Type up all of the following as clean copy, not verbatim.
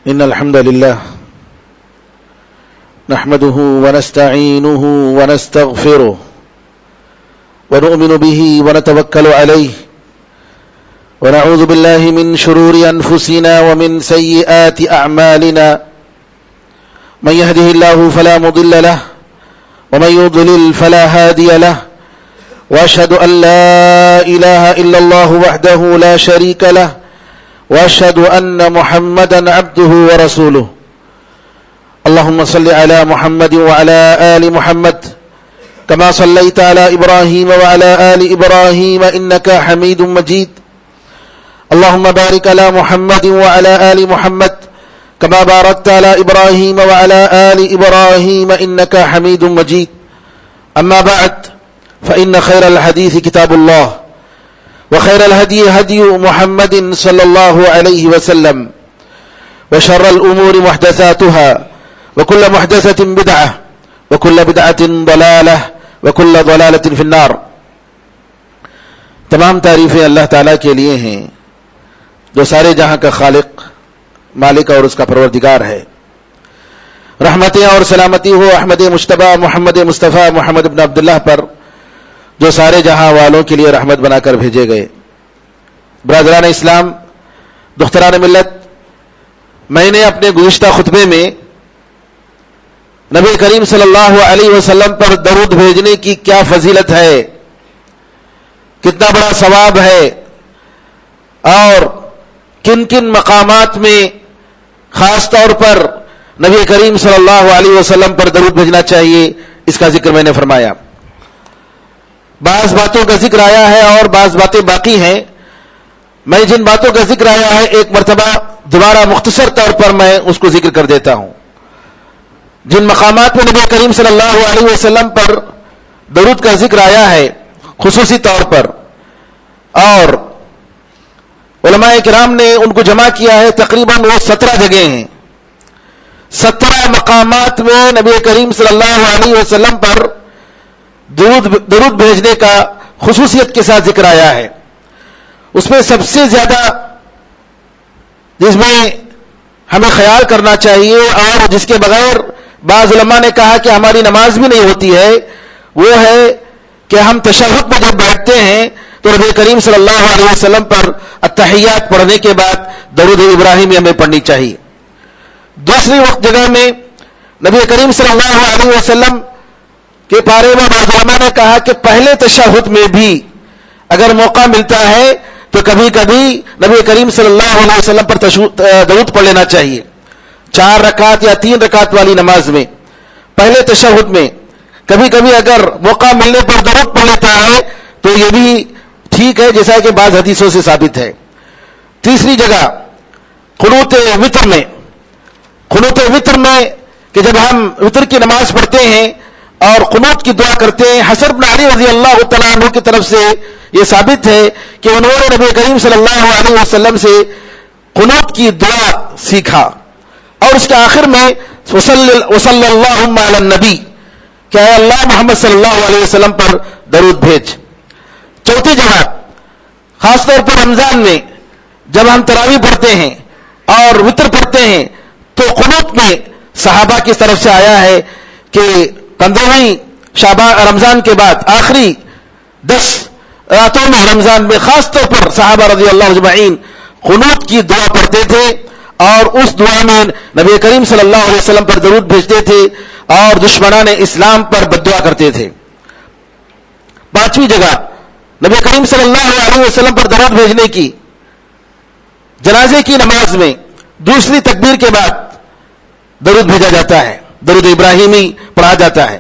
إن الحمد لله نحمده ونستعينه ونستغفره ونؤمن به ونتوكل عليه ونعوذ بالله من شرور أنفسنا ومن سيئات أعمالنا من يهده الله فلا مضل له ومن يضلل فلا هادي له وأشهد أن لا إله إلا الله وحده لا شريك له وأشهد أن محمدا عبده ورسوله اللهم صل على محمد وعلى آل محمد كما صليت على إبراهيم وعلى آل إبراهيم إنك حميد مجيد اللهم بارك على محمد وعلى آل محمد كما باركت على إبراهيم وعلى آل إبراهيم إنك حميد مجيد أما بعد فإن خير الحديث كتاب الله وخير الهدي هدي محمد صلى الله عليه وسلم وشر الأمور محدثاتها وكل محدثة بدعة وكل بدعة ضلالة وكل ضلالة في النار. تمام تعریفیں اللہ تعالیٰ کے لیے ہیں جو سارے جہاں کا خالق، مالک اور اس کا پروردگار ہے. رحمتیں اور سلامتی ہو احمد مجتبیٰ محمد مصطفیٰ محمد بن عبداللہ پر جو سارے جہاں والوں کے لیے رحمت بنا کر بھیجے گئے. برادران اسلام، دختران ملت، میں نے اپنے گزشتہ خطبے میں نبی کریم صلی اللہ علیہ وسلم پر درود بھیجنے کی کیا فضیلت ہے، کتنا بڑا ثواب ہے، اور کن کن مقامات میں خاص طور پر نبی کریم صلی اللہ علیہ وسلم پر درود بھیجنا چاہیے، اس کا ذکر میں نے فرمایا. بعض باتوں کا ذکر آیا ہے اور بعض باتیں باقی ہیں. میں جن باتوں کا ذکر آیا ہے ایک مرتبہ دوبارہ مختصر طور پر میں اس کو ذکر کر دیتا ہوں. جن مقامات میں نبی کریم صلی اللہ علیہ وسلم پر درود کا ذکر آیا ہے خصوصی طور پر، اور علماء کرام نے ان کو جمع کیا ہے، تقریباً وہ 17 جگہیں ہیں. 17 مقامات میں نبی کریم صلی اللہ علیہ وسلم پر درود بھیجنے کا خصوصیت کے ساتھ ذکر آیا ہے. اس میں سب سے زیادہ جس میں ہمیں خیال کرنا چاہیے اور جس کے بغیر بعض علماء نے کہا کہ ہماری نماز بھی نہیں ہوتی ہے، وہ ہے کہ ہم تشہد میں جب بیٹھتے ہیں تو نبی کریم صلی اللہ علیہ وسلم پر التحیات پڑھنے کے بعد درود ابراہیمی ہمیں پڑھنی چاہیے. دوسری وقت جگہ میں نبی کریم صلی اللہ علیہ وسلم کے بارے میں بعض علماء نے کہا کہ پہلے تشہد میں بھی اگر موقع ملتا ہے تو کبھی کبھی نبی کریم صلی اللہ علیہ وسلم پر درود پڑھ لینا چاہیے. 4 رکعت یا 3 رکعت والی نماز میں پہلے تشہد میں کبھی کبھی اگر موقع ملنے پر درود پڑھ لیتا ہے تو یہ بھی ٹھیک ہے، جیسا کہ بعض حدیثوں سے ثابت ہے. تیسری جگہ قنوت وتر میں کہ جب ہم وتر کی نماز پڑھتے ہیں اور قنوت کی دعا کرتے ہیں، حسن بن علی رضی اللہ تعالیٰ عنہ کی طرف سے یہ ثابت ہے کہ انہوں نے نبی کریم صلی اللہ علیہ وسلم سے قنوت کی دعا سیکھا، اور اس کے آخر میں وصلی اللہم علی النبی، کہ اے اللہ محمد صلی اللہ علیہ وسلم پر درود بھیج. چوتھی جگہ خاص طور پر رمضان میں جب ہم تراویح پڑھتے ہیں اور وتر پڑھتے ہیں تو قنوت میں صحابہ کی طرف سے آیا ہے کہ 15ویں رمضان کے بعد آخری 10 راتوں میں رمضان میں خاص طور پر صحابہ رضی اللہ اجمعین قنوت کی دعا پڑھتے تھے اور اس دعا میں نبی کریم صلی اللہ علیہ وسلم پر درود بھیجتے تھے اور دشمنان اسلام پر بددعا کرتے تھے. 5ویں جگہ نبی کریم صلی اللہ علیہ وسلم پر درود بھیجنے کی جنازے کی نماز میں دوسری تکبیر کے بعد درود بھیجا جاتا ہے، درود ابراہیمی پڑھا جاتا ہے.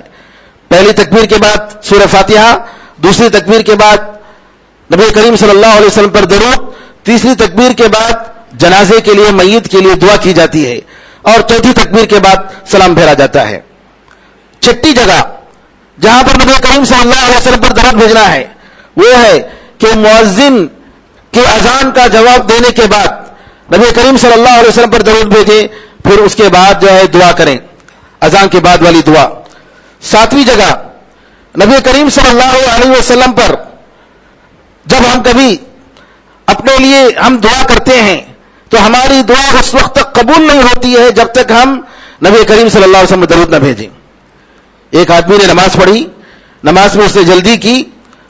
پہلی تکبیر کے بعد سورہ فاتحہ، دوسری تکبیر کے بعد نبی کریم صلی اللہ علیہ وسلم پر درود، تیسری تکبیر کے بعد جنازے کے لیے میت کے لیے دعا کی جاتی ہے، اور چوتھی تکبیر کے بعد سلام پھیرا جاتا ہے. چھٹی جگہ جہاں پر نبی کریم صلی اللہ علیہ وسلم پر درود بھیجنا ہے وہ ہے کہ مؤذن کی اذان کا جواب دینے کے بعد نبی کریم صلی اللہ علیہ وسلم پر درود بھیجیں، پھر اس کے بعد جو ہے دعا کریں، اذان کے بعد والی دعا. 7ویں جگہ نبی کریم صلی اللہ علیہ وسلم پر جب ہم کبھی اپنے لیے ہم دعا کرتے ہیں تو ہماری دعا اس وقت تک قبول نہیں ہوتی ہے جب تک ہم نبی کریم صلی اللہ علیہ وسلم درود نہ بھیجیں. ایک آدمی نے نماز پڑھی, نماز میں اس نے جلدی کی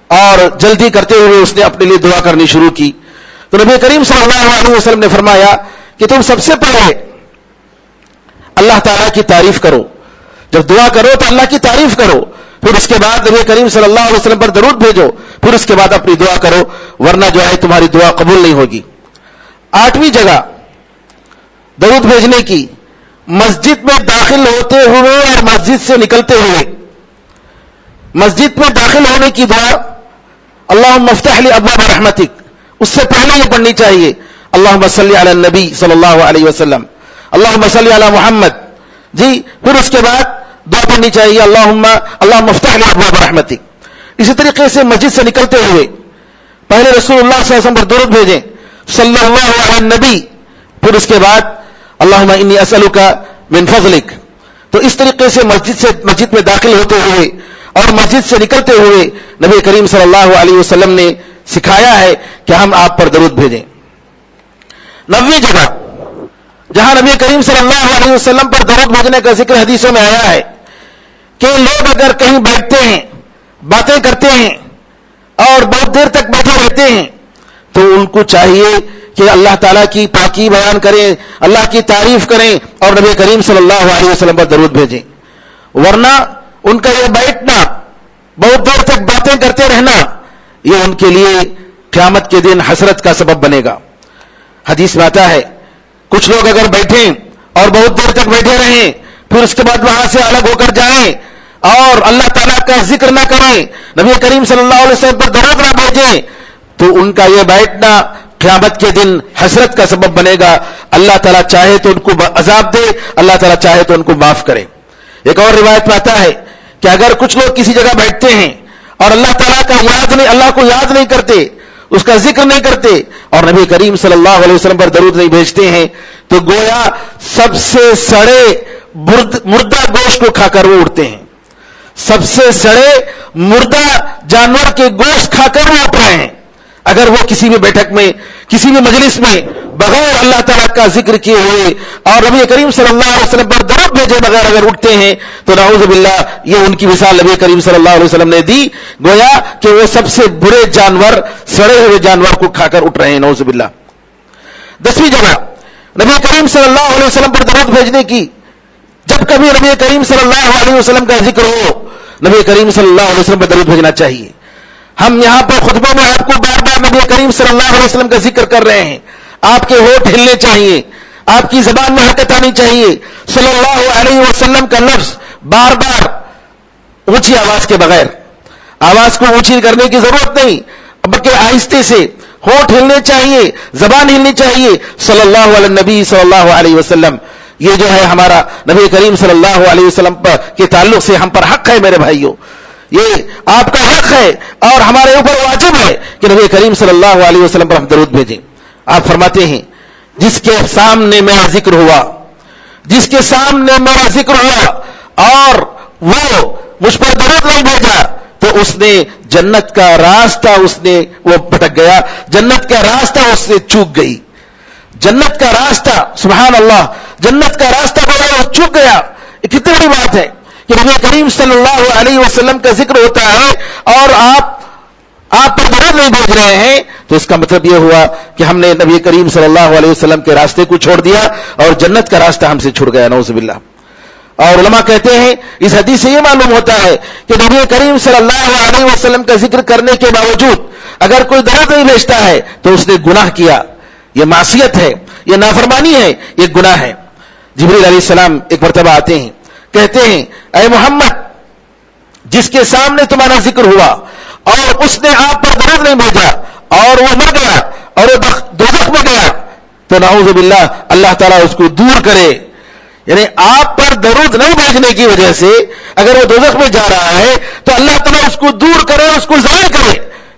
اور جلدی کرتے ہوئے اس نے اپنے لیے دعا کرنی شروع کی. تو نبی کریم صلی اللہ علیہ وسلم نے فرمایا کہ تم سب سے پہلے اللہ تعالیٰ کی تعریف کرو. جب دعا کرو تو اللہ کی تعریف کرو, پھر اس کے بعد نبی کریم صلی اللہ علیہ وسلم پر درود بھیجو, پھر اس کے بعد اپنی دعا کرو, ورنہ جو ہے تمہاری دعا قبول نہیں ہوگی. 8ویں جگہ درود بھیجنے کی, مسجد میں داخل ہوتے ہوئے اور مسجد سے نکلتے ہوئے. مسجد میں داخل ہونے کی دعا اللہم افتح لی ابواب رحمتک, اس سے پہلے یہ پڑھنی چاہیے اللہم صلی علی النبی صلی اللہ علیہ وسلم, اللہم صلی علی محمد. جی, پھر اس کے بعد دعا پڑھنی چاہیے اللہم افتح لی ابواب رحمتک. اسی طریقے سے مسجد سے نکلتے ہوئے پہلے رسول اللہ صلی اللہ علیہ وسلم پر درود بھیجیں صلی اللہ علی النبی, پھر اس کے بعد اللہم انی اسألک من فضلک. تو اس طریقے سے مسجد میں داخل ہوتے ہوئے اور مسجد سے نکلتے ہوئے نبی کریم صلی اللہ علیہ وسلم نے سکھایا ہے کہ ہم آپ پر درود بھیجیں. 9ویں جگہ جہاں نبی کریم صلی اللہ علیہ وسلم پر درود بھیجنے کا ذکر حدیثوں میں آیا ہے کہ لوگ اگر کہیں بیٹھتے ہیں, باتیں کرتے ہیں اور بہت دیر تک بیٹھے رہتے ہیں تو ان کو چاہیے کہ اللہ تعالیٰ کی پاکی بیان کریں, اللہ کی تعریف کریں اور نبی کریم صلی اللہ علیہ وسلم پر درود بھیجیں. ورنہ ان کا یہ بیٹھنا, بہت دیر تک باتیں کرتے رہنا, یہ ان کے لیے قیامت کے دن حسرت کا سبب بنے گا. حدیث میں آتا ہے کچھ لوگ اگر بیٹھیں اور بہت دیر تک بیٹھے رہیں, پھر اس کے بعد وہاں سے الگ ہو کر جائیں اور اللہ تعالیٰ کا ذکر نہ کریں, نبی کریم صلی اللہ علیہ وسلم پر درود نہ بھیجیں, تو ان کا یہ بیٹھنا قیامت کے دن حسرت کا سبب بنے گا. اللہ تعالیٰ چاہے تو ان کو عذاب دے, اللہ تعالیٰ چاہے تو ان کو معاف کرے. ایک اور روایت میں آتا ہے کہ اگر کچھ لوگ کسی جگہ بیٹھتے ہیں اور اللہ تعالیٰ کو یاد نہیں کرتے, اس کا ذکر نہیں کرتے اور نبی کریم صلی اللہ علیہ وسلم پر درود نہیں بھیجتے ہیں, تو گویا سب سے سڑے مردہ گوشت کو کھا کر وہ اٹھتے ہیں. سب سے سڑے مردہ جانور کے گوشت کھا کر وہ اٹھ رہے ہیں. اگر وہ کسی بھی بیٹھک میں, کسی بھی مجلس میں بغیر اللہ تعالیٰ کا ذکر کیے ہوئے اور نبی کریم صلی اللہ علیہ وسلم پر درود بھیجے بغیر اگر اٹھتے ہیں تو نعوذ باللہ یہ ان کی مثال نبی کریم صلی اللہ علیہ وسلم نے دی, گویا کہ وہ سب سے برے جانور, سڑے ہوئے جانور کو کھا کر اٹھ رہے ہیں, نعوذ باللہ. 10ویں جگہ نبی کریم صلی اللہ علیہ وسلم پر درود بھیجنے کی, جب کبھی نبی کریم صلی اللہ علیہ وسلم کا ذکر ہو, نبی کریم صلی اللہ علیہ وسلم پر درود بھیجنا چاہیے. ہم یہاں پر خطبے میں آپ کو بار بار نبی کریم صلی اللہ علیہ وسلم کا ذکر کر رہے ہیں. آپ کے ہونٹ ہلنے چاہیے, آپ کی زبان میں حرکت آنی چاہیے. صلی اللہ علیہ وسلم کا لفظ بار بار اونچی آواز کے بغیر, آواز کو اونچی کرنے کی ضرورت نہیں, بلکہ آہستہ سے ہونٹ ہلنے چاہیے, زبان ہلنی چاہیے. صلی اللہ علیہ نبی صلی اللہ علیہ وسلم, یہ جو ہے ہمارا نبی کریم صلی اللہ علیہ وسلم کے تعلق سے ہم پر حق ہے میرے بھائیوں, یہ آپ کا حق ہے اور ہمارے اوپر واجب ہے کہ نبی کریم صلی اللہ علیہ وسلم پر ہم درود بھیجیں. آپ فرماتے ہیں جس کے سامنے میرا ذکر ہوا, جس کے سامنے میرا ذکر ہوا اور وہ مجھ پر درود نہیں بھیجا تو اس نے جنت کا راستہ وہ بھٹک گیا, جنت کا راستہ اس سے چوک گئی. جنت کا راستہ, سبحان اللہ, جنت کا راستہ وہ چوک گیا. یہ کتنی بڑی بات ہے کہ نبی کریم صلی اللہ علیہ وسلم کا ذکر ہوتا ہے اور آپ پر درود نہیں بھیج رہے ہیں, تو اس کا مطلب یہ ہوا کہ ہم نے نبی کریم صلی اللہ علیہ وسلم کے راستے کو چھوڑ دیا اور جنت کا راستہ ہم سے چھوٹ گیا, نعوذ باللہ. اور علماء کہتے ہیں اس حدیث سے یہ معلوم ہوتا ہے کہ نبی کریم صلی اللہ علیہ وسلم کا ذکر کرنے کے باوجود اگر کوئی درود نہیں بھیجتا ہے تو اس نے گناہ کیا, یہ معصیت ہے, یہ نافرمانی ہے, یہ گناہ ہے. جبریل علیہ السلام ایک مرتبہ آتے ہیں, کہتے ہیں اے محمد, جس کے سامنے تمہارا ذکر ہوا اور اس نے آپ پر درود نہیں بھیجا اور وہ مر گیا اور وہ دوزخ میں گیا, تو نعوذ باللہ اللہ تعالیٰ اس کو دور کرے. یعنی آپ پر درود نہیں بھیجنے کی وجہ سے اگر وہ دوزخ میں جا رہا ہے تو اللہ تعالیٰ اس کو دور کرے, اس کو ضائع کرے.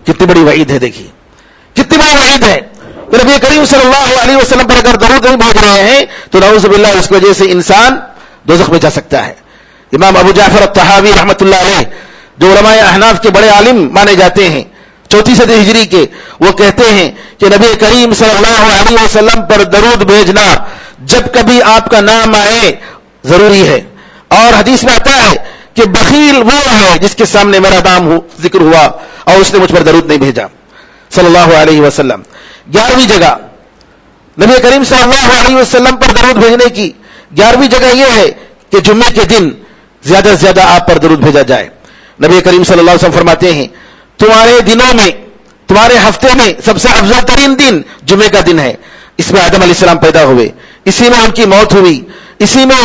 کتنی بڑی وعید ہے, دیکھیے کتنی بڑی وعید ہے. نبی کریم صلی اللہ علیہ وسلم پر اگر درود نہیں بھیج رہے ہیں تو نعوذ باللہ اس کی وجہ سے انسان دوزخ میں جا سکتا ہے. امام ابو جعفر الطحاوی رحمۃ اللہ علیہ جو علماء احناف کے بڑے عالم مانے جاتے ہیں, چوتھی صدی ہجری کے، وہ کہتے ہیں کہ نبی کریم صلی اللہ علیہ وسلم پر درود بھیجنا جب کبھی آپ کا نام آئے ضروری ہے. اور حدیث میں آتا ہے کہ بخیل وہ ہے جس کے سامنے میرا نام ذکر ہوا اور اس نے مجھ پر درود نہیں بھیجا صلی اللہ علیہ وسلم. 11ویں جگہ نبی کریم صلی اللہ علیہ وسلم پر درود بھیجنے کی 11ویں جگہ یہ ہے کہ جمعے کے دن زیادہ سے زیادہ آپ پر درود بھیجا جائے. نبی کریم صلی اللہ علیہ وسلم فرماتے ہیں تمہارے دنوں میں، تمہارے ہفتے میں سب سے افضل ترین دن جمعے کا دن ہے. اس میں آدم علیہ السلام پیدا ہوئے، اسی میں ان کی موت ہوئی، اسی میں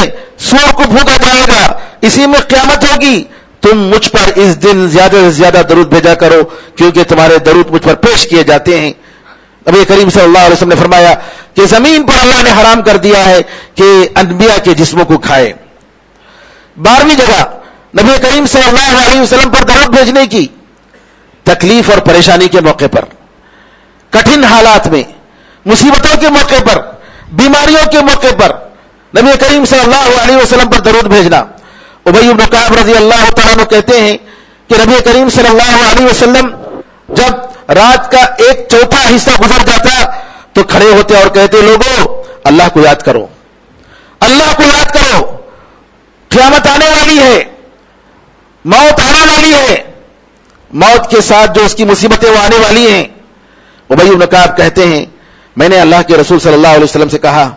سور کو پھونکا جائے گا، اسی میں قیامت ہوگی. تم مجھ پر اس دن زیادہ سے زیادہ درود بھیجا کرو کیونکہ تمہارے درود مجھ پر پیش کیے جاتے ہیں. نبی کریم صلی اللہ علیہ وسلم نے فرمایا کہ زمین پر اللہ نے حرام کر دیا ہے کہ انبیاء کے جسموں کو کھائے. 12ویں جگہ نبی کریم صلی اللہ علیہ وسلم پر درود بھیجنے کی تکلیف اور پریشانی کے موقع پر، کٹھن حالات میں، مصیبتوں کے موقع پر، بیماریوں کے موقع پر نبی کریم صلی اللہ علیہ وسلم پر درود بھیجنا. ابی بن کعب رضی اللہ تعالیٰ عنہ کہتے ہیں کہ نبی کریم صلی اللہ علیہ وسلم جب رات کا 1/4 حصہ گزر جاتا تو کھڑے ہوتے اور کہتے لوگوں اللہ کو یاد کرو، اللہ کو یاد کرو، قیامت آنے والی ہے، موت آنے والی ہے، موت کے ساتھ جو اس کی مصیبتیں وہ آنے والی ہیں. ابی بن کعب کہتے ہیں میں نے اللہ کے رسول صلی اللہ علیہ وسلم سے کہا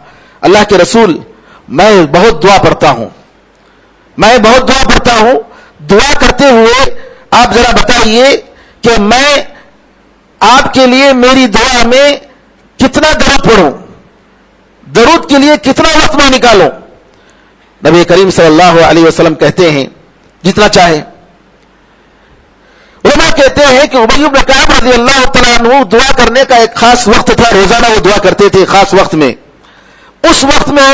اللہ کے رسول میں بہت دعا پڑھتا ہوں، میں بہت دعا پڑھتا ہوں، دعا کرتے ہوئے آپ ذرا بتائیے کہ میں آپ کے لیے میری دعا میں کتنا درود پڑھوں، درود کے لیے کتنا وقت میں نکالوں. نبی کریم صلی اللہ علیہ وسلم کہتے ہیں جتنا چاہے. علماء کہتے ہیں کہ ابی بن کعب رضی اللہ تعالیٰ عنہ دعا کرنے کا ایک خاص وقت تھا، روزانہ وہ دعا کرتے تھے خاص وقت میں. اس وقت میں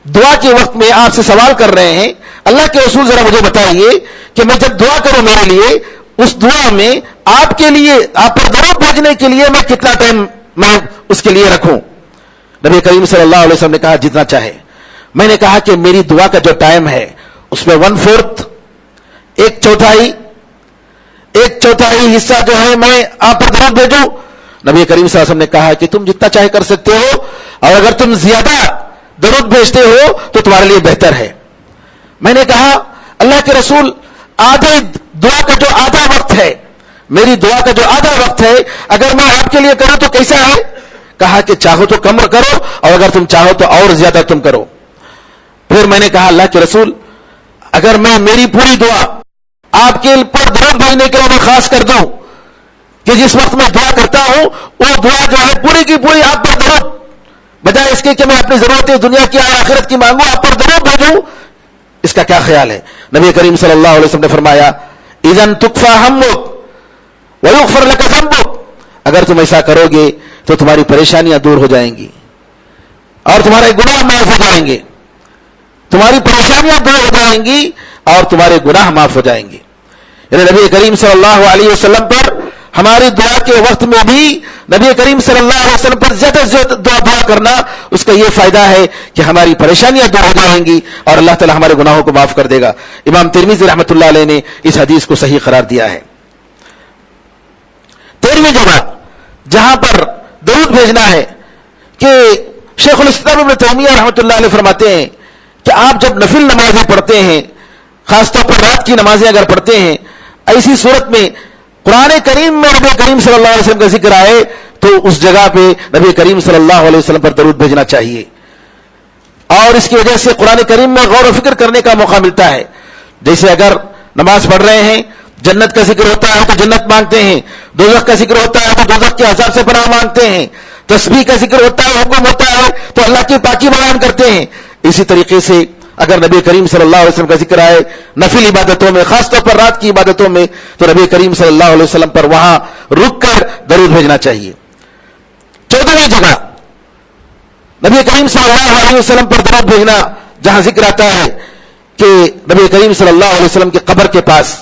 دعا کے وقت میں آپ سے سوال کر رہے ہیں اللہ کے رسول ذرا مجھے بتائیے کہ میں جب دعا کروں میرے لیے اس دعا میں آپ کے لیے، آپ پر درود بھیجنے کے لیے میں کتنا ٹائم میں اس کے لیے رکھوں. نبی کریم صلی اللہ علیہ وسلم نے کہا جتنا چاہے. میں نے کہا کہ میری دعا کا جو ٹائم ہے اس میں 1/4 ایک چوتھائی حصہ جو ہے میں آپ پر درود بھیجوں. نبی کریم صلی اللہ علیہ وسلم نے کہا کہ تم جتنا چاہے کر سکتے ہو اور اگر تم زیادہ درود بھیجتے ہو تو تمہارے لیے بہتر ہے. میں نے کہا اللہ کے رسول آدھے دعا کا جو آدھا وقت ہے، میری دعا کا جو آدھا وقت ہے اگر میں آپ کے لیے کروں تو کیسا ہے؟ کہا کہ چاہو تو کم کرو اور اگر تم چاہو تو اور زیادہ تم کرو. پھر میں نے کہا اللہ کے رسول اگر میں میری پوری دعا آپ کے پر درود بھیجنے کے لیے میں خاص کر دوں کہ جس وقت میں دعا کرتا ہوں وہ دعا جو ہے پوری کی پوری آپ پر درود، بجائے اس کے کہ میں اپنی ضرورتیں دنیا کی اور آخرت کی مانگوں آپ پر درود بھیجوں، اس کا کیا خیال ہے؟ نبی کریم صلی اللہ علیہ وسلم نے فرمایا اذن تکفی ہمک ویغفر لک ذنبک، اگر تم ایسا کرو گے تو تمہاری پریشانیاں دور ہو جائیں گی اور تمہارے گناہ معاف ہو جائیں گے، تمہاری پریشانیاں دور ہو جائیں گی اور تمہارے گناہ معاف ہو جائیں گے. یعنی نبی کریم صلی اللہ علیہ وسلم پر ہماری دعا کے وقت میں بھی نبی کریم صلی اللہ علیہ وسلم پر زیادہ سے زیادہ دعا کرنا، اس کا یہ فائدہ ہے کہ ہماری پریشانیاں دور ہو جائیں گی اور اللہ تعالی ہمارے گناہوں کو معاف کر دے گا. امام ترمذی رحمۃ اللہ علیہ نے اس حدیث کو صحیح قرار دیا ہے. 13ویں جگہ جہاں پر درود بھیجنا ہے کہ شیخ الاسلام ابن تیمیہ رحمۃ اللہ علیہ فرماتے ہیں کہ آپ جب نفل نمازیں پڑھتے ہیں، خاص طور پر رات کی نمازیں اگر پڑھتے ہیں، ایسی صورت میں قرآن کریم میں نبی کریم صلی اللہ علیہ وسلم کا ذکر آئے تو اس جگہ پہ نبی کریم صلی اللہ علیہ وسلم پر درود بھیجنا چاہیے. اور اس کی وجہ سے قرآن کریم میں غور و فکر کرنے کا موقع ملتا ہے. جیسے اگر نماز پڑھ رہے ہیں، جنت کا ذکر ہوتا ہے تو جنت مانگتے ہیں، دوزخ کا ذکر ہوتا ہے تو دوزخ کے عذاب سے پناہ مانگتے ہیں، تسبیح کا ذکر ہوتا ہے، حکم ہوتا ہے تو اللہ کی پاکی بیان کرتے ہیں. اسی طریقے سے اگر نبی کریم صلی اللہ علیہ وسلم کا ذکر آئے نفل عبادتوں میں، خاص طور پر رات کی عبادتوں میں، تو نبی کریم صلی اللہ علیہ وسلم پر وہاں رک کر درود بھیجنا چاہیے. 14ویں جگہ نبی کریم صلی اللہ علیہ وسلم پر درود بھیجنا جہاں ذکر آتا ہے کہ نبی کریم صلی اللہ علیہ وسلم کی قبر کے پاس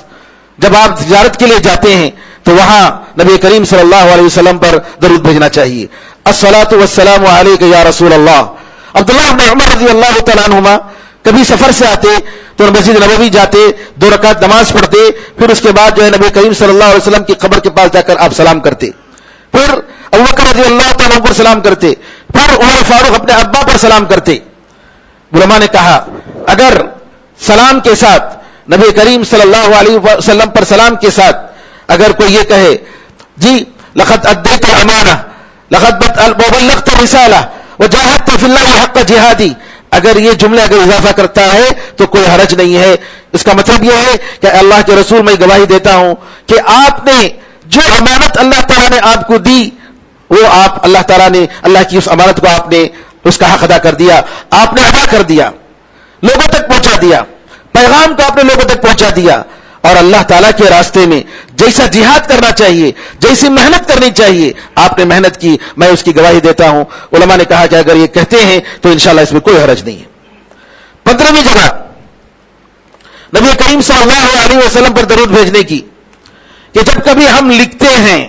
جب آپ زیارت کے لیے جاتے ہیں تو وہاں نبی کریم صلی اللہ علیہ وسلم پر درود بھیجنا چاہیے. الصلاۃ والسلام علیک یا رسول اللہ. عبداللہ بن عمر رضی اللہ تعالیٰ عنہما کبھی سفر سے آتے تو مسجد نبوی جاتے, 2 رکعت نماز پڑھتے, پھر اس کے بعد جو ہے نبی کریم صلی اللہ علیہ وسلم کی قبر کے پاس جا کر آپ سلام کرتے, پھر ابوبکر رضی اللہ تعالیٰ پر سلام کرتے, پھر عمر فاروق اپنے ابا پر سلام کرتے. علماء نے کہا اگر سلام کے ساتھ نبی کریم صلی اللہ علیہ وسلم پر سلام کے ساتھ اگر کوئی یہ کہے جی لقد ادیت الامانہ لقد بلغت الرسالہ وجاہدت فی اللہ حق جہادی, اگر یہ جملے اگر اضافہ کرتا ہے تو کوئی حرج نہیں ہے. اس کا مطلب یہ ہے کہ اللہ کے رسول میں گواہی دیتا ہوں کہ آپ نے جو امانت اللہ تعالیٰ نے آپ کو دی وہ آپ اللہ تعالیٰ نے اللہ کی اس امانت کو آپ نے اس کا حق ادا کر دیا, آپ نے ادا کر دیا, لوگوں تک پہنچا دیا, پیغام کو آپ نے لوگوں تک پہنچا دیا, اور اللہ تعالیٰ کے راستے میں جیسا جہاد کرنا چاہیے, جیسی محنت کرنی چاہیے آپ نے محنت کی, میں اس کی گواہی دیتا ہوں. علماء نے کہا کہ اگر یہ کہتے ہیں تو انشاءاللہ اس میں کوئی حرج نہیں ہے. 15ویں جگہ نبی کریم صلی اللہ علیہ وسلم پر درود بھیجنے کی, کہ جب کبھی ہم لکھتے ہیں,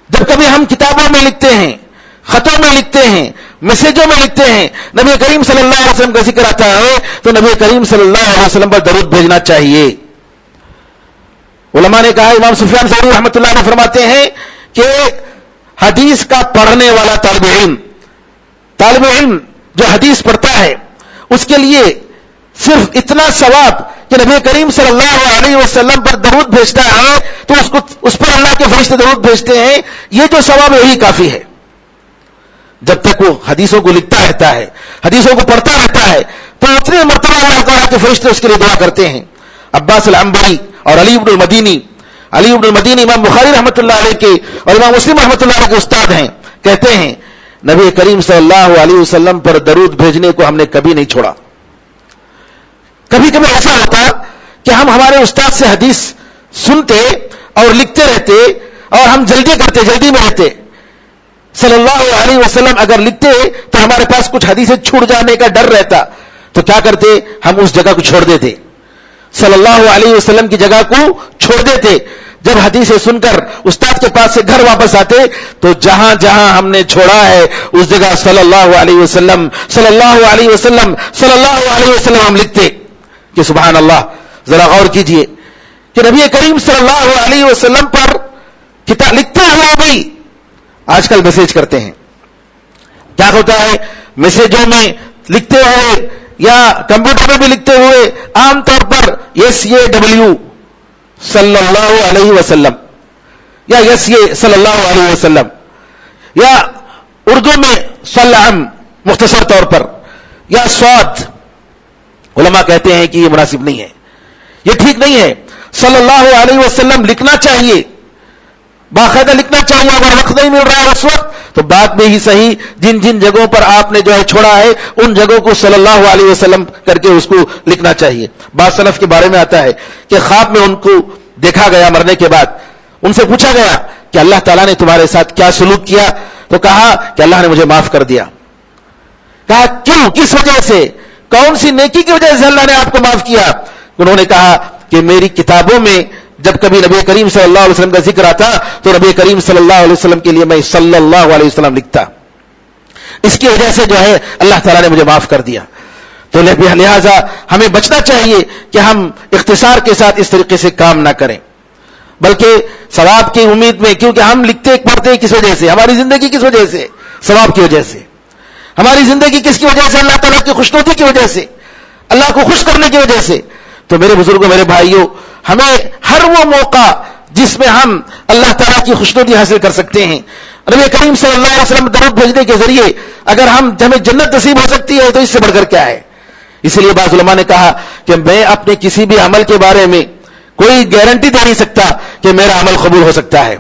جب کبھی ہم کتابوں میں لکھتے ہیں, خطوں میں لکھتے ہیں, میسجوں میں لکھتے ہیں, نبی کریم صلی اللہ علیہ وسلم کا ذکر آتا ہے تو نبی کریم صلی اللہ علیہ وسلم پر درود بھیجنا چاہیے. علماء نے کہا, امام سفیان ثوری رحمۃ اللہ علیہ فرماتے ہیں کہ حدیث کا پڑھنے والا طالب علم جو حدیث پڑھتا ہے اس کے لیے صرف اتنا ثواب کہ نبی کریم صلی اللہ علیہ وسلم پر درود بھیجتا ہے تو اس پر اللہ کے فرشتے درود بھیجتے ہیں, یہ جو ثواب ہے یہی کافی ہے. جب تک وہ حدیثوں کو لکھتا رہتا ہے, حدیثوں کو پڑھتا رہتا ہے تو اتنے مرتبہ اللہ تعالیٰ کے فرشتے اس کے لیے دعا کرتے ہیں. عباس العنبری اور علی ابن المدینی امام بخاری رحمۃ اللہ علیہ کے اور امام مسلم رحمۃ اللہ علیہ کے استاد ہیں, کہتے ہیں نبی کریم صلی اللہ علیہ وسلم پر درود بھیجنے کو ہم نے کبھی نہیں چھوڑا. کبھی کبھی ایسا ہوتا کہ ہم ہمارے استاد سے حدیث سنتے اور لکھتے رہتے اور ہم جلدی میں رہتے. صلی اللہ علیہ وسلم اگر لکھتے تو ہمارے پاس کچھ حدیثیں چھوٹ جانے کا ڈر رہتا, تو کیا کرتے, ہم اس جگہ کو چھوڑ دیتے, صلی اللہ علیہ وسلم کی جگہ کو چھوڑ دیتے. جب حدیثیں سن کر استاد کے پاس سے گھر واپس آتے تو جہاں جہاں ہم نے چھوڑا ہے اس جگہ صلی اللہ علیہ وسلم صلی اللہ علیہ وسلم صلی اللہ علیہ وسلم ہم لکھتے. کہ سبحان اللہ, ذرا غور کیجئے کہ نبی کریم صلی اللہ علیہ وسلم پر کتاب لکھتے ہوئے بھی آج کل میسج کرتے ہیں. کیا ہوتا ہے, میسجوں میں لکھتے ہوئے یا کمپیوٹر میں بھی لکھتے ہوئے عام طور پر SAW صلی اللہ علیہ وسلم یا SA صلی اللہ علیہ وسلم یا اردو میں صلعم مختصر طور پر یا صاد. علماء کہتے ہیں کہ یہ مناسب نہیں ہے, یہ ٹھیک نہیں ہے. صلی اللہ علیہ وسلم لکھنا چاہیے, باقاعدہ لکھنا چاہیے. اگر وقت نہیں مل رہا ہے اس وقت تو بعد میں ہی صحیح جن جن جگہوں پر آپ نے جو ہے چھوڑا ہے ان جگہوں کو صلی اللہ علیہ وسلم کر کے اس کو لکھنا چاہیے. بعض سلف کے بارے میں آتا ہے کہ خواب میں ان کو دیکھا گیا مرنے کے بعد, ان سے پوچھا گیا کہ اللہ تعالیٰ نے تمہارے ساتھ کیا سلوک کیا, تو کہا کہ اللہ نے مجھے معاف کر دیا. کہا کیوں, کس وجہ سے, کون سی نیکی کی وجہ سے اللہ نے آپ کو معاف کیا؟ انہوں نے کہا کہ میری کتابوں میں جب کبھی نبی کریم صلی اللہ علیہ وسلم کا ذکر آتا تو نبی کریم صلی اللہ علیہ وسلم کے لیے میں صلی اللہ علیہ وسلم لکھتا, اس کی وجہ سے جو ہے اللہ تعالیٰ نے مجھے معاف کر دیا. تو لہذا ہمیں بچنا چاہیے کہ ہم اختصار کے ساتھ اس طریقے سے کام نہ کریں, بلکہ ثواب کی امید میں, کیونکہ ہم لکھتے پڑھتے کس وجہ سے, ہماری زندگی کس وجہ سے, ثواب کی وجہ سے. ہماری زندگی کس کی وجہ سے, اللہ تعالیٰ کی خوشنودی کی وجہ سے, اللہ کو خوش کرنے کی وجہ سے. تو میرے بزرگوں, میرے بھائیوں, ہمیں ہر وہ موقع جس میں ہم اللہ تعالیٰ کی خوشنودی حاصل کر سکتے ہیں, نبی کریم صلی اللہ علیہ وسلم درود بھیجنے کے ذریعے اگر ہمیں جنت نصیب ہو سکتی ہے تو اس سے بڑھ کر کیا ہے. اس لیے بعض علماء نے کہا کہ میں اپنے کسی بھی عمل کے بارے میں کوئی گارنٹی دے نہیں سکتا کہ میرا عمل قبول ہو سکتا ہے,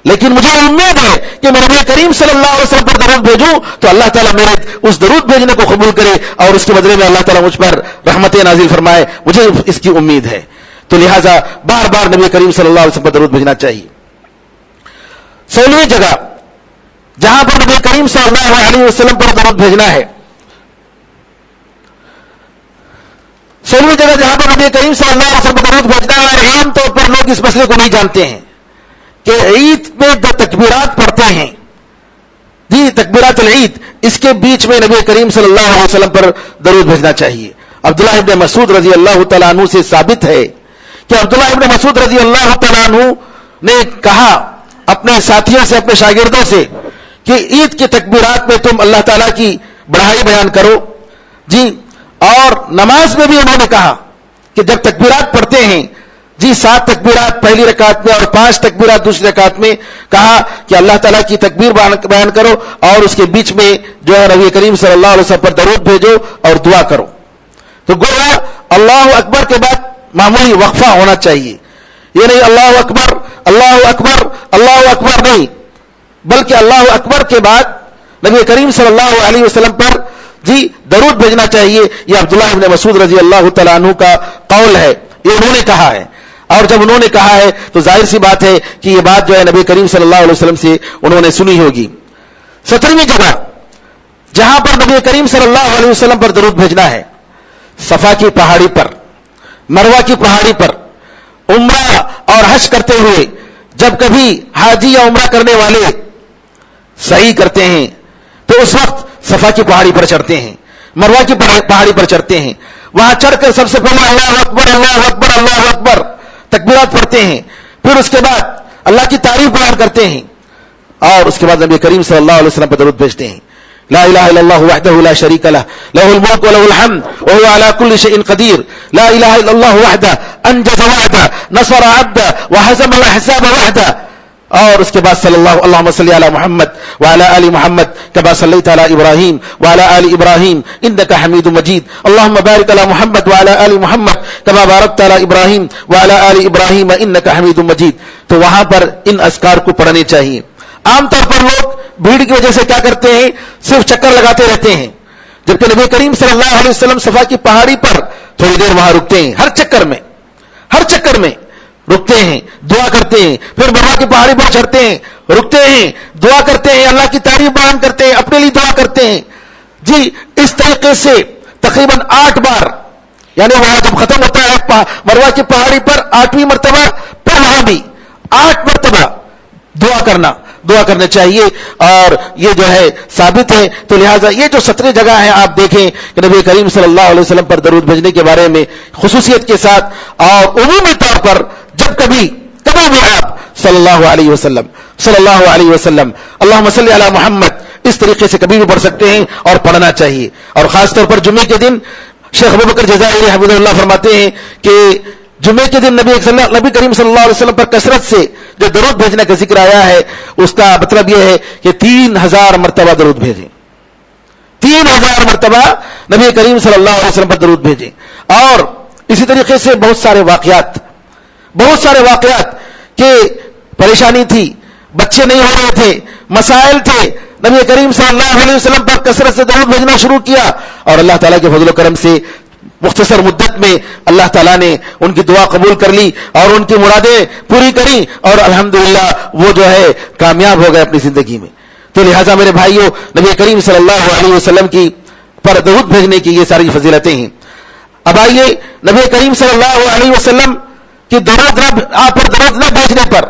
لیکن مجھے امید ہے کہ میں نبی کریم صلی اللہ علیہ وسلم پر درود بھیجوں تو اللہ تعالیٰ میرے اس درود بھیجنے کو قبول کرے اور اس کے بدلے میں اللہ تعالیٰ مجھ پر رحمتیں نازل فرمائے, مجھے اس کی امید ہے. تو لہٰذا بار بار نبی کریم صلی اللہ علیہ وسلم پر درود بھیجنا چاہیے. 16ویں جگہ جہاں پر نبی کریم صلی اللہ علیہ وسلم پر درود بھیجنا ہے, 16ویں جگہ جہاں پر نبی کریم صلی اللہ علیہ وسلم پر درود بھیجنا ہے, عام طور پر لوگ اس مسئلے کو نہیں جانتے ہیں کہ عید میں جو تکبیرات پڑھتے ہیں, جی تکبیرات العید, اس کے بیچ میں نبی کریم صلی اللہ علیہ وسلم پر درود بھیجنا چاہیے. عبداللہ ابن مسعود رضی اللہ تعالیٰ عنہ سے ثابت ہے کہ عبداللہ ابن مسعود رضی اللہ تعالیٰ عنہ نے کہا اپنے ساتھیوں سے، اپنے شاگردوں سے کہ عید کے تکبیرات میں تم اللہ تعالیٰ کی بڑائی بیان کرو جی، اور نماز میں بھی انہوں نے کہا کہ جب تکبیرات پڑھتے ہیں جی 7 تکبیرات پہلی رکعت میں اور 5 تکبیرات دوسری رکعت میں، کہا کہ اللہ تعالیٰ کی تکبیر بیان کرو اور اس کے بیچ میں جو ہے نبی کریم صلی اللہ علیہ وسلم پر درود بھیجو اور دعا کرو. تو گویا اللہ اکبر کے بعد معمولی وقفہ ہونا چاہیے، یہ نہیں اللہ اکبر اللہ اکبر اللہ اکبر نہیں، بلکہ اللہ اکبر کے بعد نبی کریم صلی اللہ علیہ وسلم پر جی درود بھیجنا چاہیے. یہ عبداللہ ابن مسعود رضی اللہ تعالیٰ عنہ کا قول ہے، یہ انہوں نے کہا ہے، اور جب انہوں نے کہا ہے تو ظاہر سی بات ہے کہ یہ بات جو ہے نبی کریم صلی اللہ علیہ وسلم سے انہوں نے سنی ہوگی. 17ویں جگہ جہاں پر نبی کریم صلی اللہ علیہ وسلم پر درود بھیجنا ہے، صفا کی پہاڑی پر، مروہ کی پہاڑی پر عمرہ اور حج کرتے ہوئے جب کبھی حاجی یا عمرہ کرنے والے سعی کرتے ہیں تو اس وقت صفا کی پہاڑی پر چڑھتے ہیں، مروہ کی پہاڑی پر چڑھتے ہیں. وہاں چڑھ کر سب سے پہلے اللہ اکبر اللہ اکبر اللہ اکبر تکبیرات پڑھتے ہیں، پھر اس کے بعد اللہ کی تعریف بیان کرتے ہیں، اور اس کے بعد نبی کریم صلی اللہ علیہ وسلم پر درود بھیجتے ہیں. لا الہ الا اللہ وحدہ لا شریک لہ لہ الملک وله الحمد وهو على كل شيء قدیر. لا الہ الا اللہ وحدہ انجز وعدہ نصر عبدہ وہزم الاحزاب وحدہ. اور اس کے بعد صلی اللہ اللہم صلی علی محمد وعلی آل محمد کما صلیت علی ابراہیم وعلی آل ابراہیم انک حمید مجید. اللہم بارک علی محمد وعلی آل محمد کما بارکت علی ابراہیم وعلی آل ابراہیم انک حمید مجید. تو وہاں پر ان اذکار کو پڑھنے چاہیے. عام طور پر لوگ بھیڑ کی وجہ سے کیا کرتے ہیں، صرف چکر لگاتے رہتے ہیں، جبکہ نبی کریم صلی اللہ علیہ وسلم صفا کی پہاڑی پر تھوڑی دیر وہاں رکتے ہیں، ہر چکر میں رکتے ہیں، دعا کرتے ہیں، پھر مروہ کی پہاڑی پر چڑھتے ہیں، رکتے ہیں، دعا کرتے ہیں، اللہ کی تعریف بیان کرتے ہیں، اپنے لیے دعا کرتے ہیں جی. اس طریقے سے تقریباً 8 بار، یعنی وہاں جب ختم ہوتا ہے مروہ کی پہاڑی پر 8ویں مرتبہ، پھر وہاں بھی 8 مرتبہ دعا کرنا چاہیے، اور یہ جو ہے ثابت ہے. تو لہٰذا یہ جو 17 جگہ ہیں آپ دیکھیں کہ نبی کریم صلی اللہ علیہ وسلم پر درود بھیجنے کے بارے میں خصوصیت کے ساتھ اور عمومی طور پر جب کبھی بھی آپ صلی اللہ علیہ وسلم اللہم صلی علی محمد اس طریقے سے کبھی بھی پڑھ سکتے ہیں اور پڑھنا چاہیے. اور خاص طور پر جمعے کے دن شیخ ابوبکر جزائری حفظہ اللہ فرماتے ہیں کہ جمعے کے دن نبی کریم صلی اللہ علیہ وسلم پر کثرت سے جو درود بھیجنے کا ذکر آیا ہے اس کا مطلب یہ ہے کہ 3000 مرتبہ درود بھیجیں، 3000 مرتبہ نبی کریم صلی اللہ علیہ وسلم پر درود بھیجیں. اور اسی طریقے سے بہت سارے واقعات کہ پریشانی تھی، بچے نہیں ہو رہے تھے، مسائل تھے، نبی کریم صلی اللہ علیہ وسلم پر کثرت سے درود بھیجنا شروع کیا، اور اللہ تعالیٰ کے فضل و کرم سے مختصر مدت میں اللہ تعالیٰ نے ان کی دعا قبول کر لی اور ان کی مرادیں پوری کری، اور الحمدللہ وہ جو ہے کامیاب ہو گئے اپنی زندگی میں. تو لہٰذا میرے بھائیوں، نبی کریم صلی اللہ علیہ وسلم کی پر درود بھیجنے کی یہ ساری فضیلتیں ہیں. اب آئیے نبی کریم صلی اللہ علیہ وسلم کی آپ پر درود نہ بھیجنے پر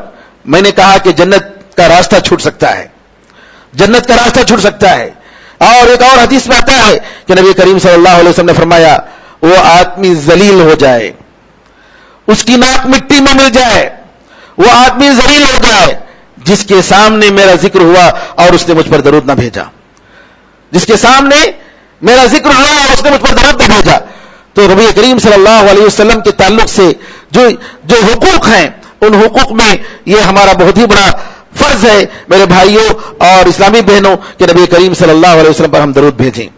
میں نے کہا کہ جنت کا راستہ چھوٹ سکتا ہے. اور ایک اور حدیث میں آتا ہے کہ نبی کریم صلی اللہ علیہ وسلم نے فرمایا وہ آدمی ذلیل ہو جائے، اس کی ناک مٹی میں مل جائے، وہ آدمی ذلیل ہو جائے جس کے سامنے میرا ذکر ہوا اور اس نے مجھ پر درود نہ بھیجا، جس کے سامنے میرا ذکر ہوا اور اس نے مجھ پر درود نہ بھیجا. تو نبی کریم صلی اللہ علیہ وسلم کے تعلق سے جو حقوق ہیں ان حقوق میں یہ ہمارا بہت ہی بڑا فرض ہے میرے بھائیوں اور اسلامی بہنوں کہ نبی کریم صلی اللہ علیہ وسلم پر ہم درود بھیجیں.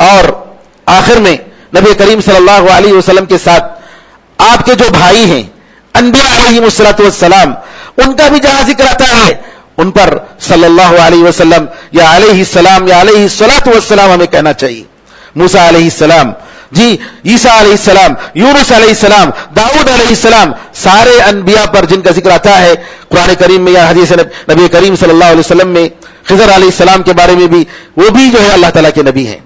اور آخر میں نبی کریم صلی اللہ علیہ وسلم کے ساتھ آپ کے جو بھائی ہیں انبیاء علیہم الصلوۃ والسلام، ان کا بھی جہاں ذکر آتا ہے ان پر صلی اللہ علیہ وسلم یا علیہ السلام یا علیہ الصلوۃ والسلام ہمیں کہنا چاہیے. موسیٰ علیہ السلام، جی عیسیٰ علیہ السلام، یونس علیہ السلام، داؤد علیہ السلام، سارے انبیاء پر جن کا ذکر آتا ہے قرآن کریم میں یا حدیث نبی کریم صلی اللہ علیہ وسلم میں. خضر علیہ السلام کے بارے میں بھی وہ بھی جو ہے اللہ تعالیٰ کے نبی ہیں.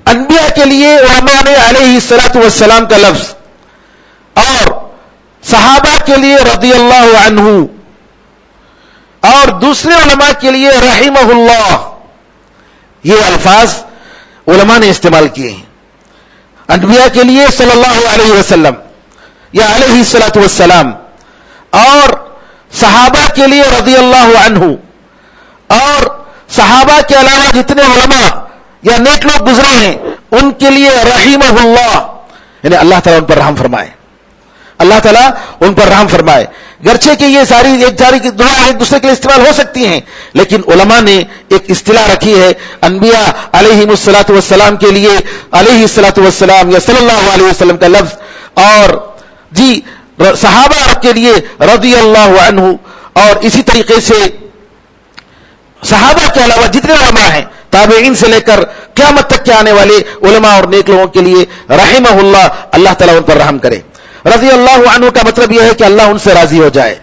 انبیاء کے لیے علماء نے علیہ الصلوۃ والسلام کا لفظ اور صحابہ کے لیے رضی اللہ عنہ اور دوسرے علماء کے لیے رحمہ اللہ، یہ الفاظ علماء نے استعمال کیے ہیں. انبیاء کے لیے صلی اللہ علیہ وسلم یا علیہ الصلوۃ والسلام، اور صحابہ کے لیے رضی اللہ عنہ، اور صحابہ کے علاوہ جتنے علماء یا نیک لوگ گزرے ہیں ان کے لیے رحمہ اللہ، یعنی اللہ تعالیٰ ان پر رحم فرمائے، اللہ تعالیٰ ان پر رحم فرمائے۔ گرچہ کہ یہ ساری دعا ایک دوسرے کے لیے استعمال ہو سکتی ہیں، لیکن علماء نے ایک اصطلاح رکھی ہے انبیاء علیہم الصلاۃ والسلام کے لیے علیہ الصلاۃ والسلام یا صلی اللہ علیہ وسلم کا لفظ، اور صحابہ کے لیے رضی اللہ عنہ، اور اسی طریقے سے صحابہ کے علاوہ جتنے علماء ہیں تابعین سے لے کر قیامت تک کے آنے والے علماء اور نیک لوگوں کے لیے رحمہ اللہ، اللہ تعالیٰ ان پر رحم کرے۔ رضی اللہ عنہ کا مطلب یہ ہے کہ اللہ ان سے راضی ہو جائے،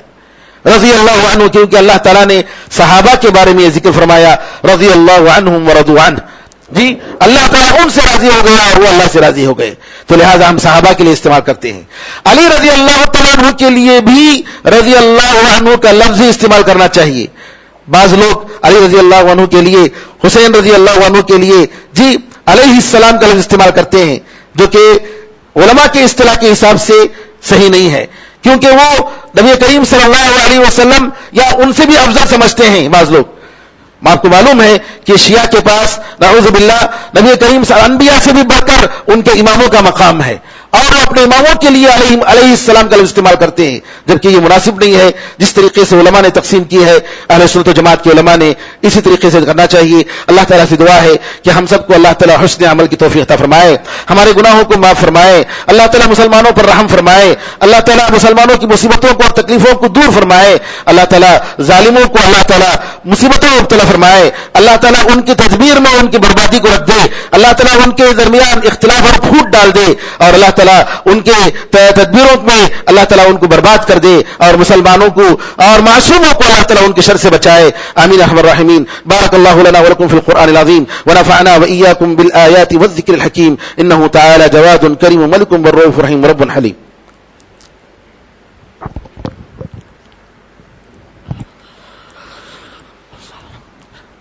رضی اللہ عنہ، کیونکہ اللہ تعالیٰ نے صحابہ کے بارے میں یہ ذکر فرمایا رضی اللہ عنہم ورضوا عنہ، جی اللہ تعالیٰ ان سے راضی ہو گیا اور وہ اللہ سے راضی ہو گئے، تو لہٰذا ہم صحابہ کے لیے استعمال کرتے ہیں۔ علی رضی اللہ تعالیٰ عنہ کے لیے بھی رضی اللہ عنہ کا لفظ ہی استعمال کرنا چاہیے۔ بعض لوگ علی رضی اللہ عنہ کے لیے، حسین رضی اللہ عنہ کے لیے جی علیہ السلام کا لفظ استعمال کرتے ہیں، جو کہ علماء کے اصطلاح کے حساب سے صحیح نہیں ہے، کیونکہ وہ نبی کریم صلی اللہ علیہ وسلم یا ان سے بھی افضل سمجھتے ہیں بعض لوگ۔ آپ کو معلوم ہے کہ شیعہ کے پاس نعوذ باللہ نبی کریم صلی اللہ علیہ وسلم انبیاء سے بھی بڑھ کر ان کے اماموں کا مقام ہے، اور وہ اپنے اماموں کے لیے علیہ السلام کا لفظ استعمال کرتے ہیں، جبکہ یہ مناسب نہیں ہے۔ جس طریقے سے علماء نے تقسیم کی ہے اہل سنت و جماعت کے علماء نے، اسی طریقے سے کرنا چاہیے۔ اللہ تعالیٰ سے دعا ہے کہ ہم سب کو اللہ تعالیٰ حسن عمل کی توفیق عطا فرمائے، ہمارے گناہوں کو معاف فرمائے، اللہ تعالیٰ مسلمانوں پر رحم فرمائے، اللہ تعالیٰ مسلمانوں کی مصیبتوں کو اور تکلیفوں کو دور فرمائے، اللہ تعالیٰ ظالموں کو اللہ تعالیٰ مصیبتوں میں مبتلا فرمائے، اللہ تعالیٰ ان کی تدبیر میں ان کی بربادی کو رکھ دے، اللہ تعالیٰ ان کے درمیان اختلاف اور پھوٹ ڈال دے، اور اللہ تعالیٰ ان کے تدبیروں میں اللہ تعالیٰ ان کو برباد کر دے، اور مسلمانوں کو اور معصوموں کو اللہ تعالیٰ ان کے شر سے بچائے۔ آمین ارحم الراحمین۔ بارک اللہ لنا ولکم فی القرآن العظیم ونفعنا وإیاکم بالآیات والذکر الحکیم، انہ تعالی جواد کریم ملک بالرؤوف رحیم رب حلیم۔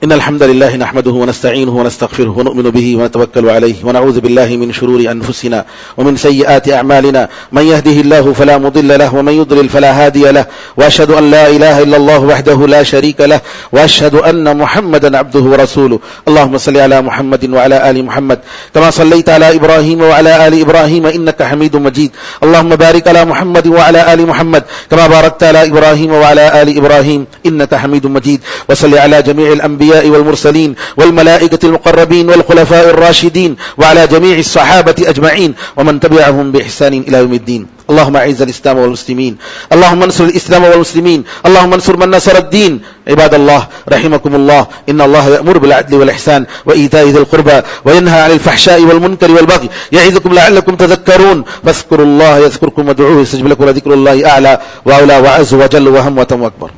إن الحمد لله نحمده ونستعينه ونستغفره ونؤمن به ونتوكل عليه ونعوذ بالله من شرور أنفسنا ومن سيئات أعمالنا، من يهده الله فلا مضل له ومن يضلل فلا هادي له، وأشهد أن لا إله إلا الله وحده لا شريك له، وأشهد أن محمدا عبده ورسوله۔ اللهم صل على محمد وعلى آل محمد كما صليت على إبراهيم وعلى آل إبراهيم إنك حميد مجيد، اللهم بارك على محمد وعلى آل محمد كما باركت على إبراهيم وعلى آل إبراهيم إنك حميد مجيد، وصل على جميع الأنبياء والمرسلين والملائكة المقربين والخلفاء الراشدين وعلى جميع الصحابة أجمعين ومن تبعهم بإحسان إلى يوم الدين۔ اللهم أعز الإسلام والمسلمين، اللهم انصر الإسلام والمسلمين، اللهم انصر من نصر الدين۔ عباد الله رحمكم الله، إن الله يأمر بالعدل والإحسان وإيتاء ذي القربى وينهى عن الفحشاء والمنكر والبغي يعظكم لعلكم تذكرون، فاذكروا الله يذكركم وادعوه يستجب لكم، ولذكر الله أعلى وأولى وأعز وجل وهم وتم أكبر۔